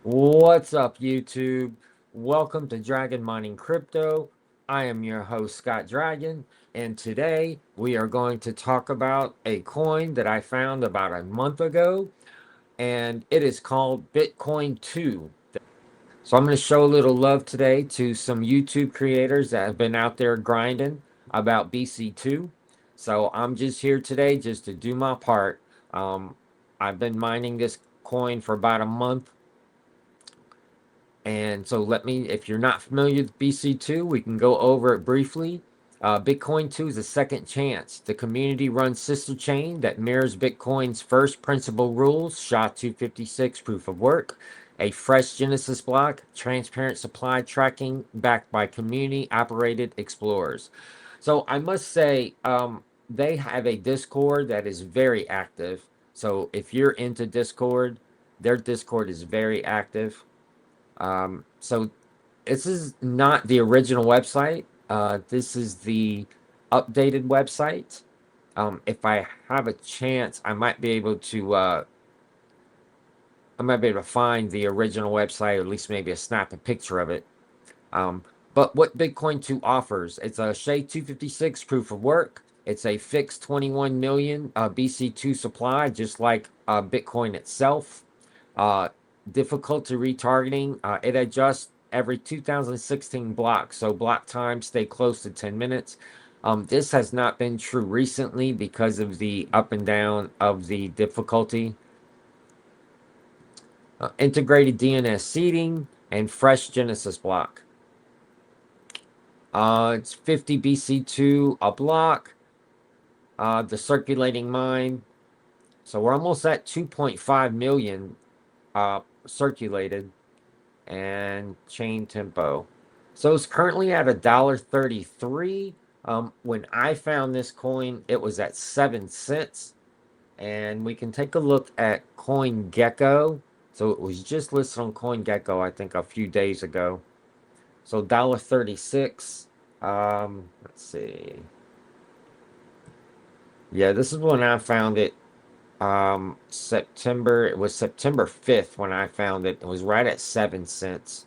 What's up, YouTube? Welcome to Dragon Mining Crypto. I am your host, Scott Dragon, and today we are going to talk about a coin that I found about a month ago, and it is called Bitcoin 2. So I'm going to show a little love today to some YouTube creators that have been out there grinding about BC2. So I'm just here today just to do my part. I've been mining this coin for about a month. And so if you're not familiar with BC2, we can go over it briefly. Bitcoin 2 is a second chance. The community-run sister chain that mirrors Bitcoin's first principal rules, SHA-256 proof of work, a fresh Genesis block, transparent supply tracking backed by community-operated explorers. So I must say, they have a Discord that is very active. So if you're into Discord, their Discord is very active. So this is not the original website. This is the updated website. If I have a chance, I might be able to find the original website, or at least maybe snap a picture of it. But what Bitcoin 2 offers, it's a SHA-256 proof of work. It's a fixed 21 million BC2 supply, just like Bitcoin itself. Difficulty retargeting, it adjusts every 2016 blocks, so block time stay close to 10 minutes. This has not been true recently because of the up and down of the difficulty. Integrated DNS seeding and fresh Genesis block. It's 50 BC2 a block. The circulating mine. So we're almost at 2.5 million circulated. And chain tempo. So it's currently at $1.33. When I found this coin, it was at 7 cents. And we can take a look at CoinGecko. So it was just listed on CoinGecko, I think, a few days ago. So $1.36. Let's see. Yeah, this is when I found it. It was September 5th when I found it. It was right at 7 cents.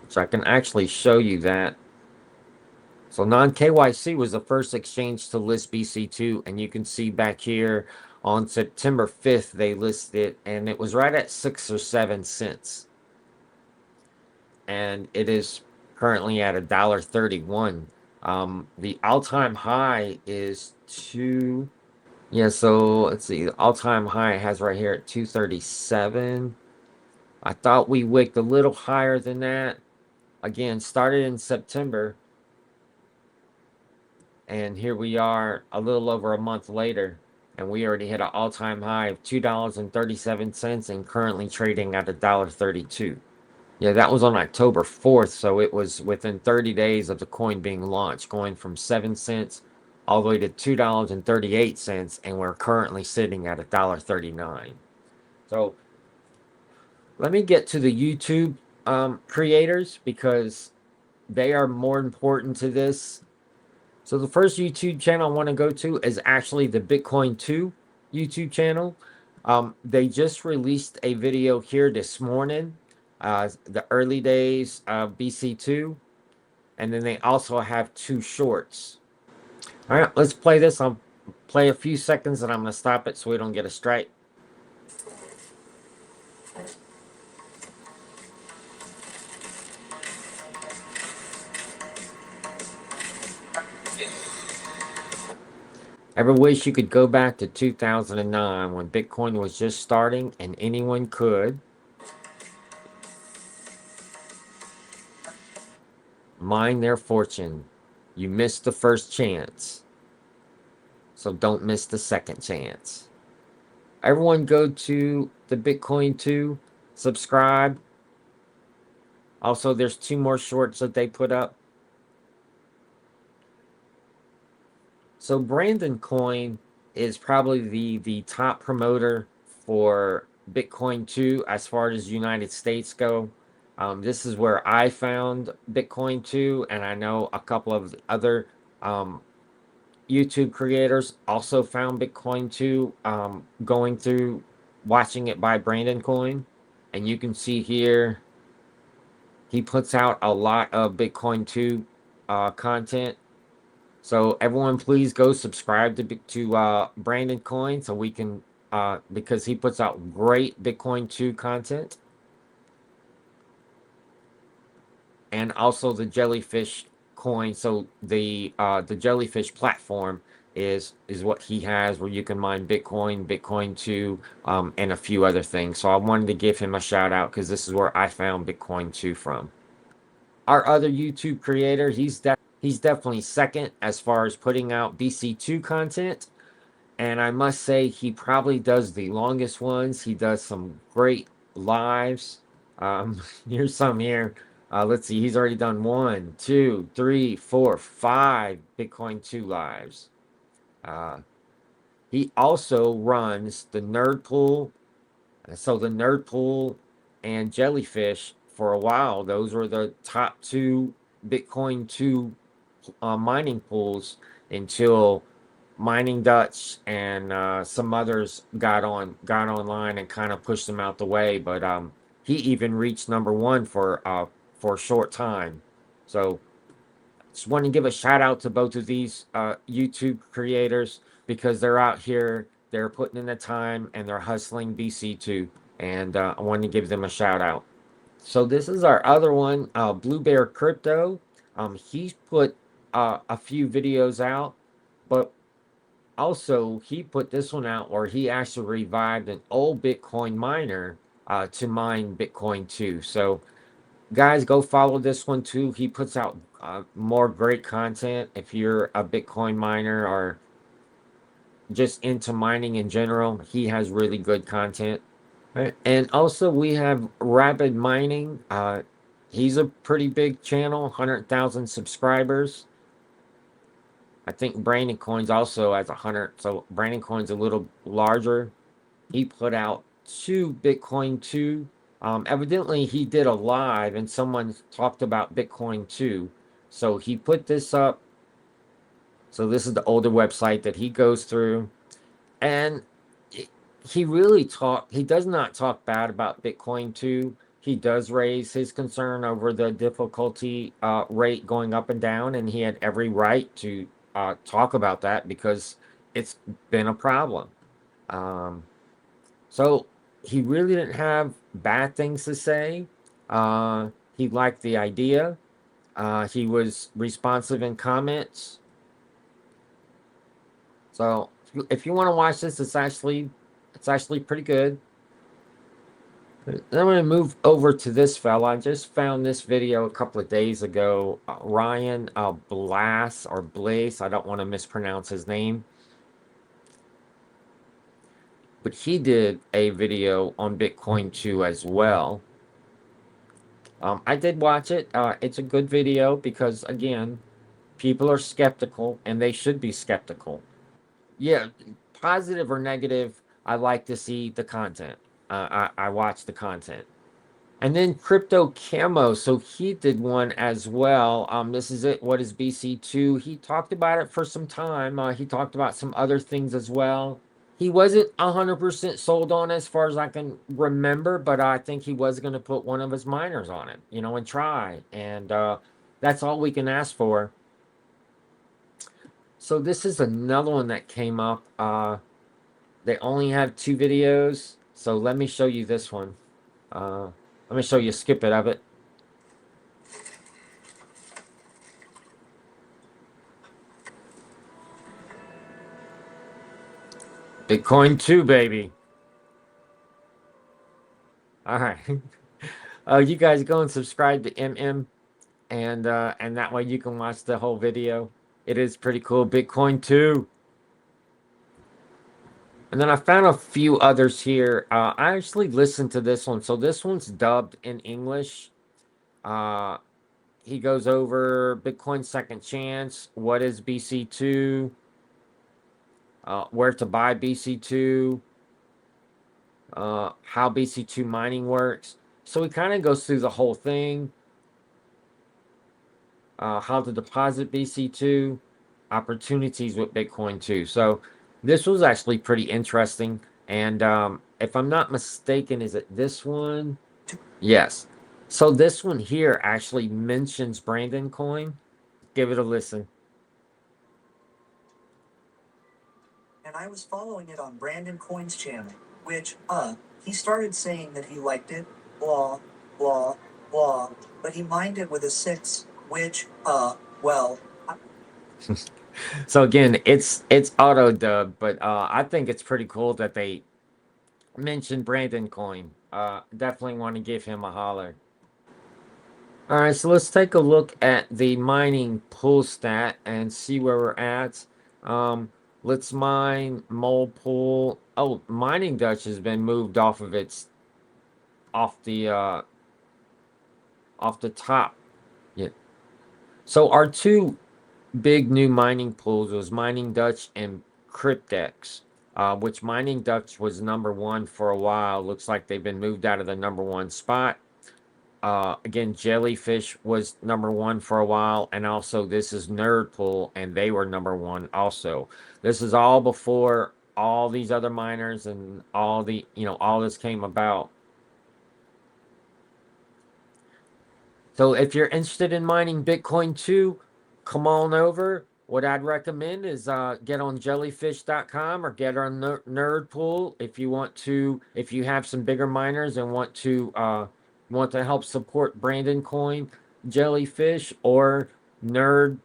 So I can actually show you that. So non-KYC was the first exchange to list BC2, and you can see back here on September 5th they listed it, and it was right at 6 or 7 cents. And it is currently at $1.31. The all-time high is yeah, so let's see, the all-time high has right here at 237. I thought we wicked a little higher than that. Again, started in September. And here we are a little over a month later, and we already hit an all-time high of $2.37 and currently trading at $1.32. Yeah, that was on October 4th, so it was within 30 days of the coin being launched, going from 7 cents all the way to $2.38, and we're currently sitting at $1.39. So let me get to the YouTube creators, because they are more important to this. So the first YouTube channel I want to go to is actually the Bitcoin 2 YouTube channel. They just released a video here this morning, the early days of BC2, and then they also have 2 shorts. All right, let's play this. I'll play a few seconds and I'm going to stop it so we don't get a strike. Ever wish you could go back to 2009 when Bitcoin was just starting and anyone could mine their fortune? You missed the first chance, so don't miss the second chance. Everyone go to the Bitcoin 2, subscribe. Also, there's 2 more shorts that they put up. So Brandon Coin is probably the top promoter for Bitcoin 2 as far as United States go. This is where I found Bitcoin 2, and I know a couple of other YouTube creators also found Bitcoin too, going through watching it by Brandon Coin. And you can see here, he puts out a lot of Bitcoin 2 content. So everyone, please go subscribe to Brandon Coin so we can because he puts out great Bitcoin 2 content, and also the Jellyfish Coin. So the Jellyfish platform is what he has, where you can mine Bitcoin, Bitcoin 2, and a few other things. So I wanted to give him a shout out because this is where I found Bitcoin 2 from. Our other YouTube creator, he's definitely second as far as putting out BC2 content. And I must say, he probably does the longest ones. He does some great lives. Here's some here. Let's see, he's already done 1, 2, 3, 4, 5 Bitcoin 2 lives. Uh, he also runs the Nerd Pool. So the Nerd Pool and Jellyfish, for a while, those were the top two Bitcoin 2 mining pools until Mining Dutch and some others got online and kind of pushed them out the way. But he even reached number 1 for a short time. So just want to give a shout out to both of these YouTube creators because they're out here, they're putting in the time, and they're hustling BC2. And I wanted to give them a shout out. So this is our other one, Blue Bear Crypto. He's put a few videos out, but also he put this one out where he actually revived an old Bitcoin miner to mine Bitcoin too. So guys, go follow this one too. He puts out more great content. If you're a Bitcoin miner or just into mining in general, he has really good content. Right. And also we have Rapid Mining. He's a pretty big channel, 100,000 subscribers. I think Brandon Coins also has 100. So Brandon Coins a little larger. He put out 2 Bitcoin 2. Evidently he did a live and someone talked about Bitcoin 2. So he put this up. So this is the older website that he goes through. And he does not talk bad about Bitcoin 2. He does raise his concern over the difficulty rate going up and down, and he had every right to talk about that because it's been a problem. Um, so he really didn't have bad things to say. He liked the idea. He was responsive in comments. So if you want to watch this, it's actually pretty good. Then I'm going to move over to this fella. I just found this video a couple of days ago. Ryan Blass or Blaze. I don't want to mispronounce his name. But he did a video on Bitcoin 2 as well. I did watch it. It's a good video because, again, people are skeptical and they should be skeptical. Yeah, positive or negative, I like to see the content. I watch the content. And then Crypto Camo, so he did one as well. This is it. What is BC2? He talked about it for some time. He talked about some other things as well. He wasn't 100% sold on it as far as I can remember, but I think he was going to put one of his miners on it, and try. And that's all we can ask for. So this is another one that came up. They only have 2 videos, so let me show you this one. Let me show you a snippet of it. Bitcoin 2, baby. All right. You guys go and subscribe to MM, and that way you can watch the whole video. It is pretty cool. Bitcoin 2. And then I found a few others here. I actually listened to this one. So this one's dubbed in English. He goes over Bitcoin Second Chance, what is BC2, where to buy BC2, how BC2 mining works. So he kind of goes through the whole thing, how to deposit BC2. opportunities with Bitcoin too. So this was actually pretty interesting. And if I'm not mistaken, is it this one? Yes. So this one here actually mentions Brandon Coin. Give it a listen. And I was following it on Brandon Coin's channel, which, he started saying that he liked it, blah, blah, blah, but he mined it with a 6, which, well. So again, it's auto dub, but I think it's pretty cool that they mentioned Brandon Coin. Definitely want to give him a holler. All right, so let's take a look at the mining pull stat and see where we're at. Let's mine mole pool. Oh, mining Dutch has been moved off of its off the top. Yeah. So our two big new mining pools was Mining Dutch and Cryptex, which Mining Dutch was number one for a while. Looks like they've been moved out of the number one spot. Again, Jellyfish was number one for a while, and also this is Nerdpool, and they were number one also. This is all before all these other miners and all the all this came about. So if you're interested in mining Bitcoin too, come on over. What I'd recommend is get on jellyfish.com or get on Nerdpool if you want to. If you have some bigger miners and want to help support Brandon Coin, Jellyfish, or Nerd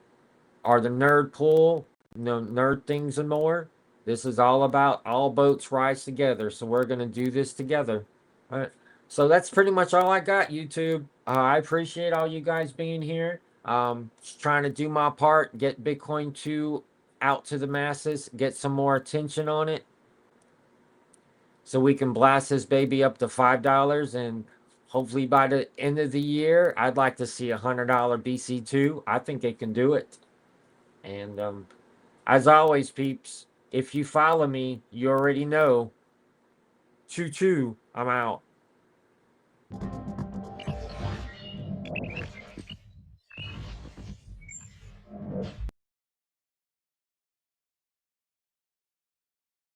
the Nerd Pool, Nerd Things and more. This is all about all boats rise together. So we're gonna do this together. All right. So that's pretty much all I got, YouTube. I appreciate all you guys being here. Just trying to do my part, get Bitcoin 2 out to the masses, get some more attention on it, so we can blast this baby up to $5, and hopefully by the end of the year, I'd like to see $100 BC2. I think it can do it. And as always, peeps, if you follow me, you already know. Choo choo, I'm out.